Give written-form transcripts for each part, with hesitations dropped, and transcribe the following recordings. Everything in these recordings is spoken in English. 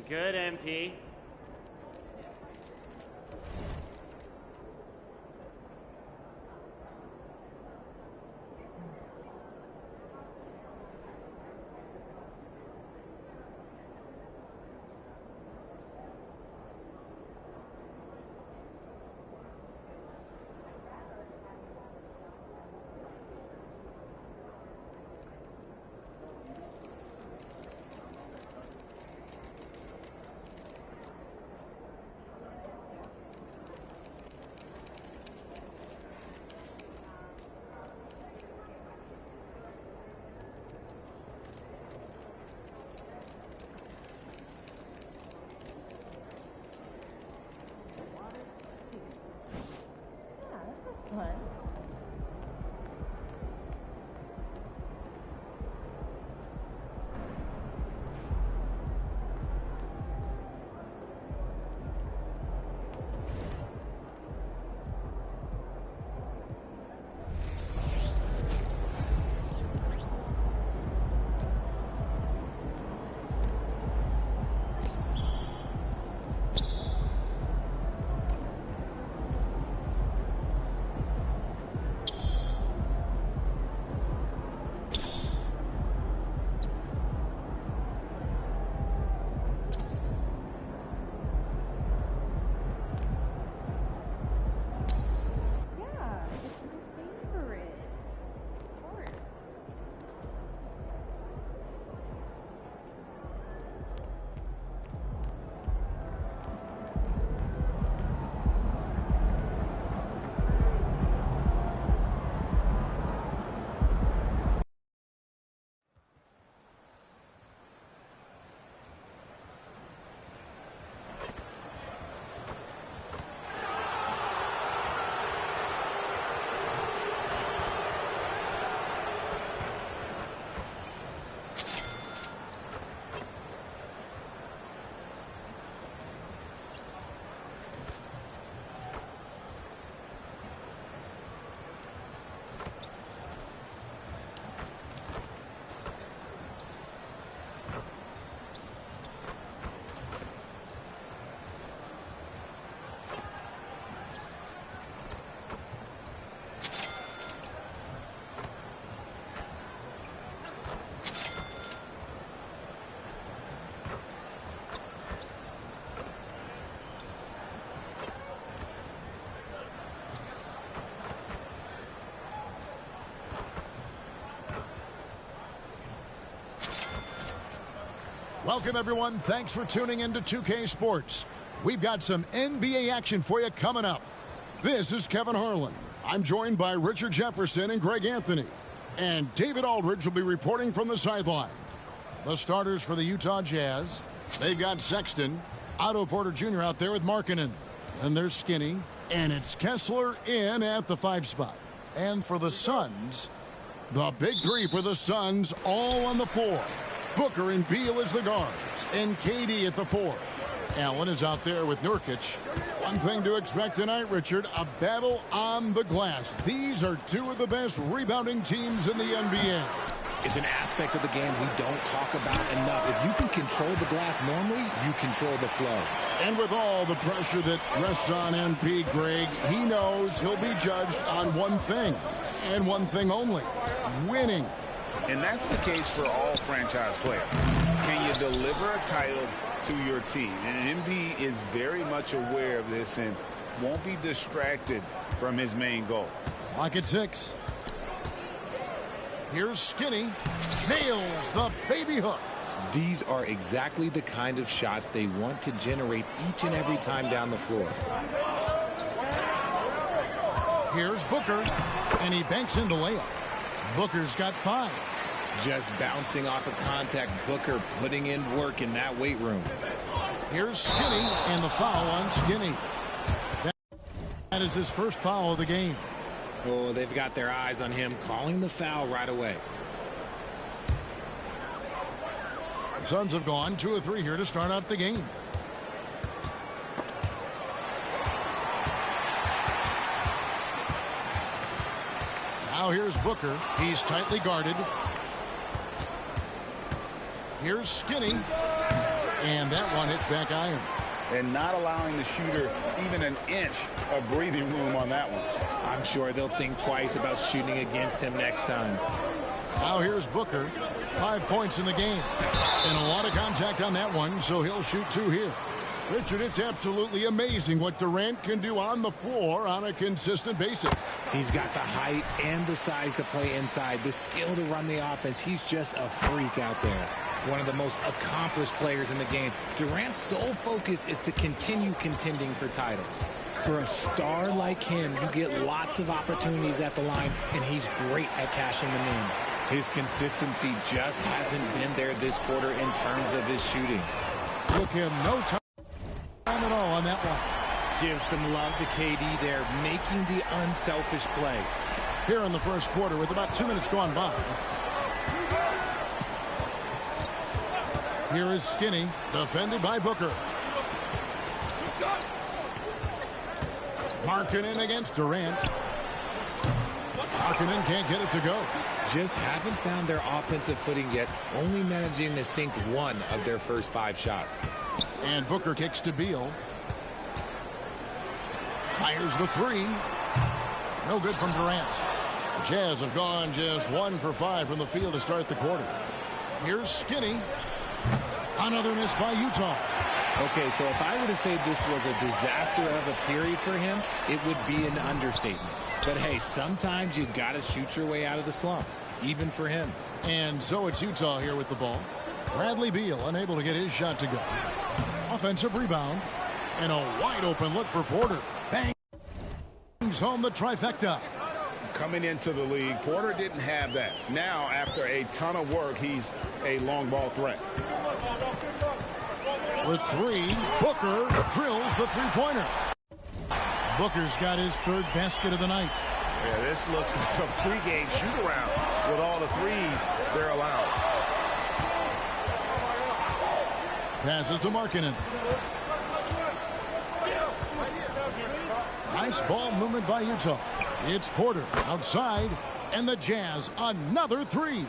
Good, MP. Welcome, everyone. Thanks for tuning into 2K Sports. We've got some NBA action for you coming up. This is Kevin Harlan. I'm joined by Richard Jefferson and Greg Anthony. And David Aldridge will be reporting from the sideline. The starters for the Utah Jazz, they've got Sexton, Otto Porter Jr. out there with Markkanen. And there's Skinny, and it's Kessler in at the 5 spot. And for the Suns, the big three for the Suns all on the floor. Booker and Beal as the guards, and KD at the 4. Allen is out there with Nurkic. One thing to expect tonight, Richard, a battle on the glass. These are two of the best rebounding teams in the NBA. It's an aspect of the game we don't talk about enough. If you can control the glass normally, you control the flow. And with all the pressure that rests on MP, Greg, he knows he'll be judged on one thing, and one thing only, winning. And that's the case for all franchise players. Can you deliver a title to your team? And MP is very much aware of this and won't be distracted from his main goal. Clock at 6. Here's Skinny. Nails the baby hook. These are exactly the kind of shots they want to generate each and every time down the floor. Here's Booker, and he banks in the layup. Booker's got 5. Just bouncing off of contact, Booker putting in work in that weight room. Here's Skinny, and the foul on Skinny. That is his first foul of the game. Oh, they've got their eyes on him, calling the foul right away. The Suns have gone 2 of 3 here to start out the game. Now here's Booker. He's tightly guarded. Here's Skinny. And that one hits back iron. And not allowing the shooter even an inch of breathing room on that one. I'm sure they'll think twice about shooting against him next time. Now here's Booker. 5 points in the game. And a lot of contact on that one, so he'll shoot 2 here. Richard, it's absolutely amazing what Durant can do on the floor on a consistent basis. He's got the height and the size to play inside, the skill to run the offense. He's just a freak out there. One of the most accomplished players in the game. Durant's sole focus is to continue contending for titles. For a star like him, you get lots of opportunities at the line, and he's great at cashing them in. His consistency just hasn't been there this quarter in terms of his shooting. Took him no time at all on that one. Give some love to KD there, making the unselfish play. Here in the first quarter with about 2 minutes gone by. Here is Skinny, defended by Booker. Markkanen against Durant. Markkanen can't get it to go. Just haven't found their offensive footing yet, only managing to sink 1 of their first 5 shots. And Booker kicks to Beal. Fires the 3. No good from Durant. Jazz have gone just 1 for 5 from the field to start the quarter. Here's Skinny. Another miss by Utah. Okay, so if I were to say this was a disaster of a period for him, it would be an understatement. But hey, sometimes you got to shoot your way out of the slump, even for him. And so it's Utah here with the ball. Bradley Beal unable to get his shot to go. Offensive rebound. And a wide open look for Porter. Bangs home the trifecta. Coming into the league, Porter didn't have that. Now, after a ton of work, he's a long ball threat. With 3, Booker drills the three-pointer. Booker's got his 3rd basket of the night. Yeah, this looks like a pregame shoot-around with all the threes they're allowed. Passes to Markkanen. Nice ball movement by Utah. It's Porter outside, and the Jazz another 3.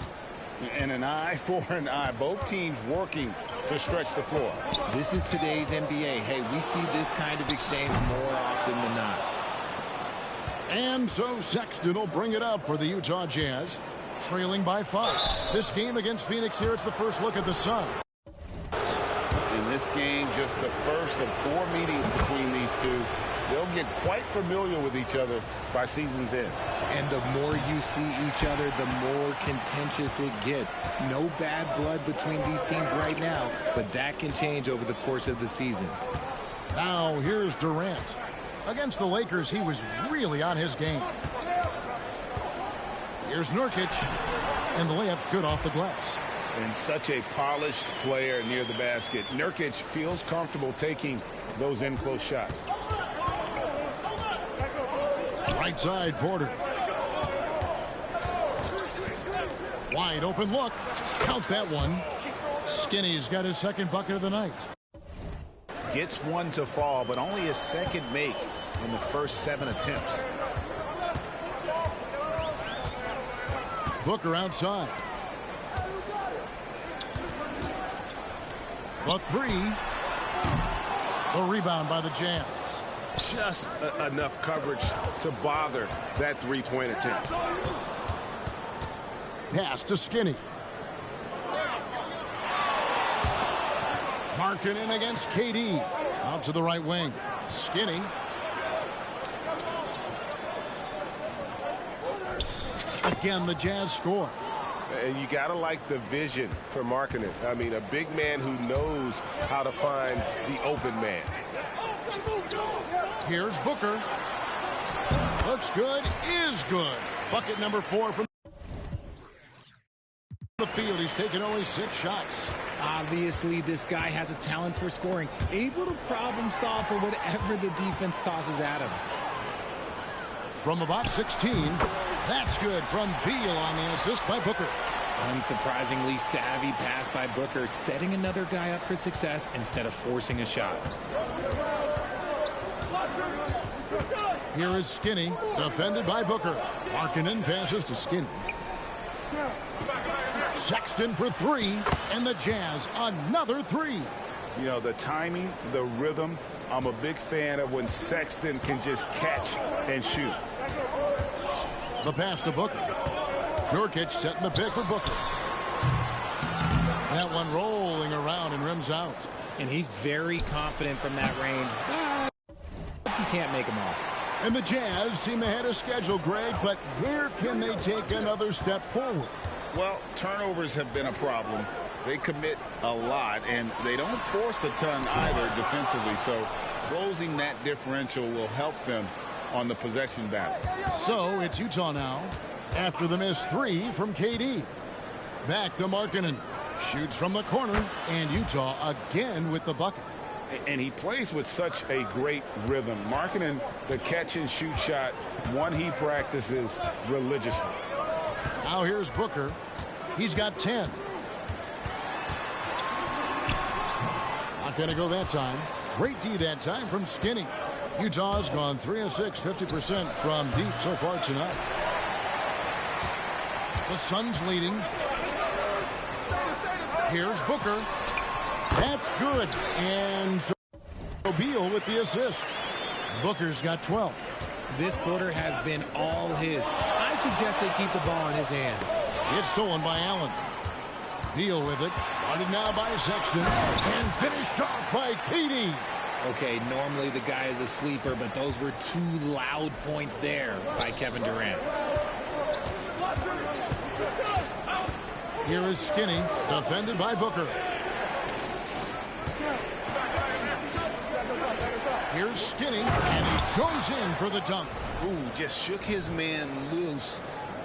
And an eye for an eye. Both teams working to stretch the floor. This is today's NBA. Hey, we see this kind of exchange more often than not. And so Sexton will bring it up for the Utah Jazz, trailing by 5. This game against Phoenix here, it's the first look at the Sun. In this game, just the first of 4 meetings between these two. They'll get quite familiar with each other by season's end. And the more you see each other, the more contentious it gets. No bad blood between these teams right now, but that can change over the course of the season. Now here's Durant. Against the Lakers, he was really on his game. Here's Nurkic, and the layup's good off the glass. And such a polished player near the basket. Nurkic feels comfortable taking those in-close shots. Right side, Porter. Wide open look. Count that one. Skinny's got his 2nd bucket of the night. Gets one to fall, but only his 2nd make in the first 7 attempts. Booker outside. The 3. The rebound by the Jazz. Just enough coverage to bother that 3-point attempt. Pass to Skinny. Markkanen against KD. Out to the right wing. Skinny. Again, the Jazz score. And you got to like the vision for Markkanen. I mean, a big man who knows how to find the open man. Here's Booker. Looks good, is good. Bucket number 4 from the field. He's taken only 6 shots. Obviously, this guy has a talent for scoring, able to problem solve for whatever the defense tosses at him. From about 16, that's good from Beal on the assist by Booker. Unsurprisingly savvy pass by Booker, setting another guy up for success instead of forcing a shot. Here is Skinny, defended by Booker. Markkanen passes to Skinny. Sexton for 3, and the Jazz another 3. You know, the timing, the rhythm. I'm a big fan of when Sexton can just catch and shoot. The pass to Booker. Nurkic setting the pick for Booker. That one rolling around and rims out. And he's very confident from that range. But you can't make them all. And the Jazz seem ahead of schedule, Greg, but where can they take another step forward? Well, turnovers have been a problem. They commit a lot, and they don't force a ton either defensively. So closing that differential will help them on the possession battle. So it's Utah now after the missed three from KD. Back to Markkanen. Shoots from the corner, and Utah again with the bucket. And he plays with such a great rhythm. Markkanen, the catch-and-shoot shot, one he practices religiously. Now here's Booker. He's got 10. Not going to go that time. Great D that time from Skinny. Utah's gone 3 of 6, 50% from deep so far tonight. The Suns leading. Here's Booker. That's good. And so Beal with the assist. Booker's got 12. This quarter has been all his. I suggest they keep the ball in his hands. It's stolen by Allen. Beal with it. Guarded now by Sexton. And finished off by KD. Okay, normally the guy is a sleeper, but those were two loud points there by Kevin Durant. Here is Skinny, defended by Booker. Here's Skinny, and he goes in for the dunk. Ooh, just shook his man loose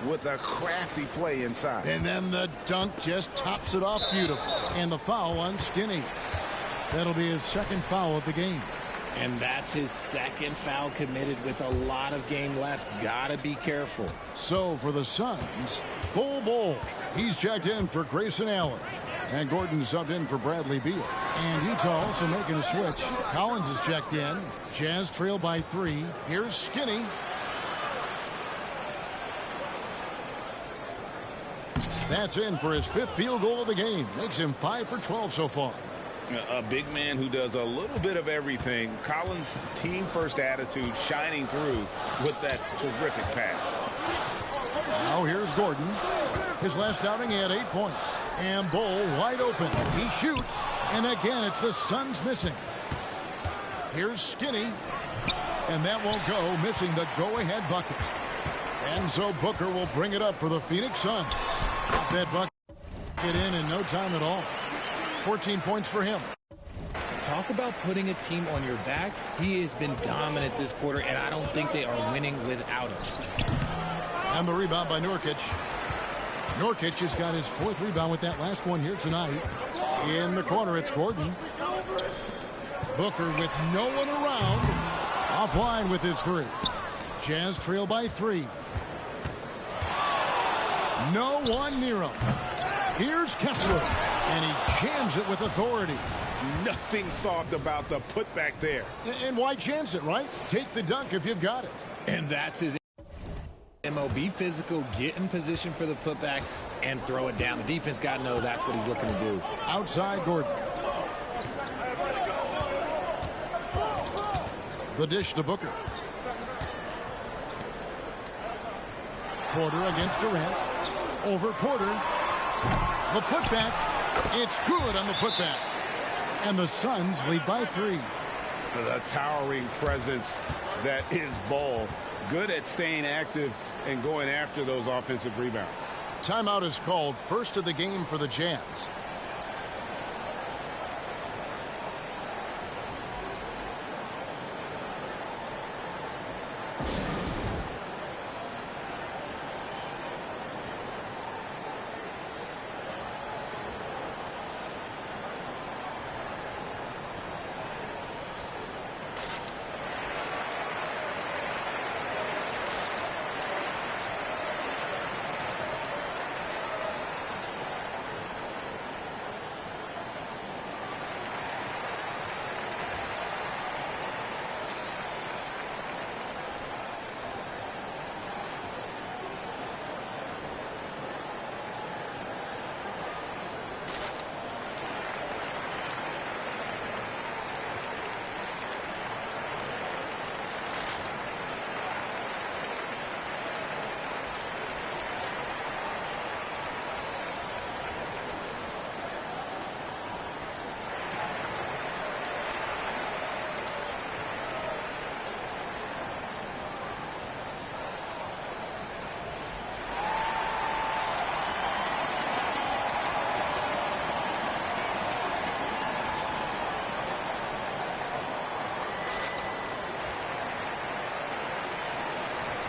with a crafty play inside. And then the dunk just tops it off beautiful. And the foul on Skinny. That'll be his second foul of the game. And that's his second foul committed with a lot of game left. Gotta be careful. So for the Suns, Bol. He's checked in for Grayson Allen. And Gordon subbed in for Bradley Beal. And Utah also making a switch. Collins is checked in. Jazz trail by 3. Here's Skinny. That's in for his 5th field goal of the game. Makes him 5 for 12 so far. A big man who does a little bit of everything. Collins' team-first attitude shining through with that terrific pass. Now here's Gordon. His last outing, he had 8 points. And Bol wide open. He shoots. And again, it's the Suns missing. Here's Skinny. And that won't go, missing the go-ahead bucket. And so Booker will bring it up for the Phoenix Suns. Got that bucket in no time at all. 14 points for him. Talk about putting a team on your back. He has been dominant this quarter, and I don't think they are winning without him. And the rebound by Nurkic. Nurkic has got his 4th rebound with that last one here tonight. In the corner, it's Gordon. Booker with no one around. Offline with his 3. Jazz trail by 3. No one near him. Here's Kessler. And he jams it with authority. Nothing soft about the putback there. And why chance it, right? Take the dunk if you've got it. And that's his MO. Be physical, get in position for the putback, and throw it down. The defense got to know that's what he's looking to do. Outside Gordon. The dish to Booker. Porter against Durant. Over Porter. The putback. It's good on the putback. And the Suns lead by 3. The towering presence that is Bol. Good at staying active and going after those offensive rebounds. Timeout is called, first of the game for the Jazz.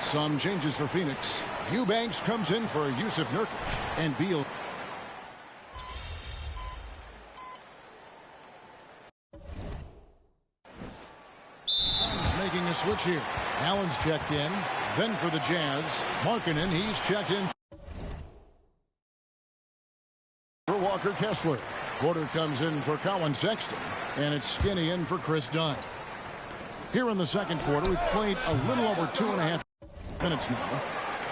Some changes for Phoenix. Eubanks comes in for Yusuf Nurkic, and Beal. Suns making a switch here. Allen's checked in. Then for the Jazz, Markkanen, he's checked in for Walker Kessler. Porter comes in for Colin Sexton, and it's Skinny in for Chris Dunn. Here in the second quarter, we've played a little over 2.5 minutes now.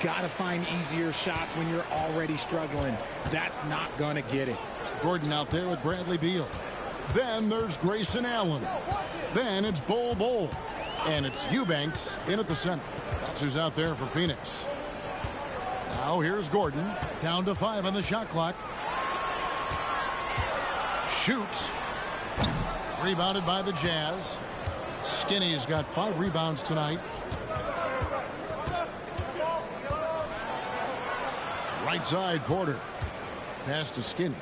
Gotta find easier shots when you're already struggling. That's not gonna get it. Gordon out there with Bradley Beal. Then there's Grayson Allen. Then it's Bol. And it's Eubanks in at the center. That's who's out there for Phoenix. Now here's Gordon. Down to 5 on the shot clock. Shoots. Rebounded by the Jazz. Skinny's got 5 rebounds tonight. Right side, Porter. Pass to Skinny.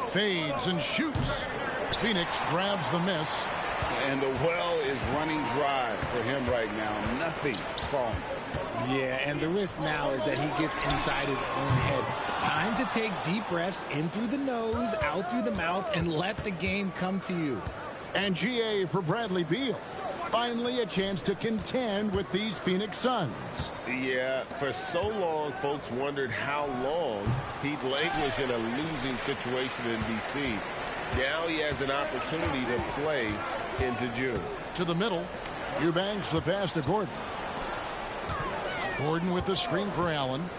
Fades and shoots. Phoenix grabs the miss. And the well is running dry for him right now. Nothing falling. Yeah, and the risk now is that he gets inside his own head. Time to take deep breaths in through the nose, out through the mouth, and let the game come to you. And GA for Bradley Beal. Finally a chance to contend with these Phoenix Suns. Yeah, for so long, folks wondered how long he'd languish in a losing situation in D.C. Now he has an opportunity to play into June. To the middle. Eubanks the pass to Gordon. Gordon with the screen for Allen.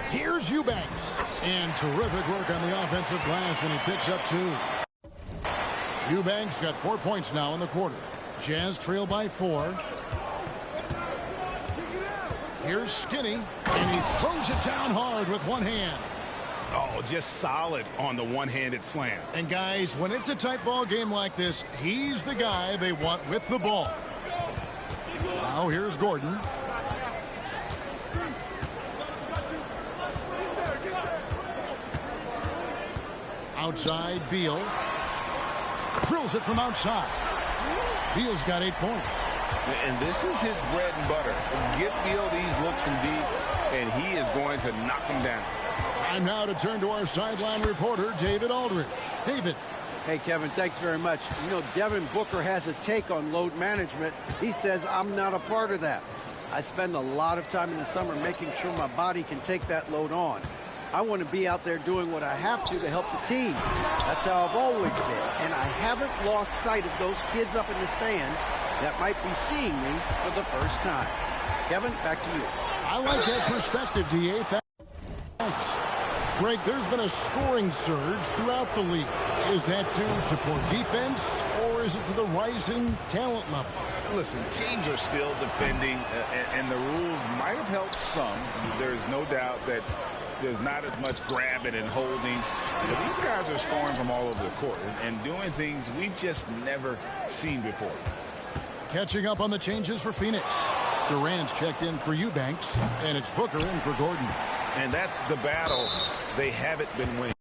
Here's Eubanks. And terrific work on the offensive glass, and he picks up 2. Eubanks got 4 points now in the quarter. Jazz trail by 4. Here's Skinny, and he throws it down hard with one hand. Oh, just solid on the one-handed slam. And guys, when it's a tight ball game like this, he's the guy they want with the ball. Now here's Gordon. Outside, Beal. Drills it from outside. Beal's got 8 points. And this is his bread and butter. Get Beal these looks from deep, and he is going to knock them down. Time now to turn to our sideline reporter, David Aldridge. David. Hey, Kevin, thanks very much. You know, Devin Booker has a take on load management. He says, I'm not a part of that. I spend a lot of time in the summer making sure my body can take that load on. I want to be out there doing what I have to help the team. That's how I've always been. And I haven't lost sight of those kids up in the stands that might be seeing me for the first time. Kevin, back to you. I like that perspective, D.A. Thanks. Greg, there's been a scoring surge throughout the league. Is that due to poor defense, or is it to the rising talent level? Listen, teams are still defending, and the rules might have helped some. There's no doubt that there's not as much grabbing and holding. But these guys are scoring from all over the court and doing things we've just never seen before. Catching up on the changes for Phoenix. Durant's checked in for Eubanks, and it's Booker in for Gordon. And that's the battle they haven't been winning.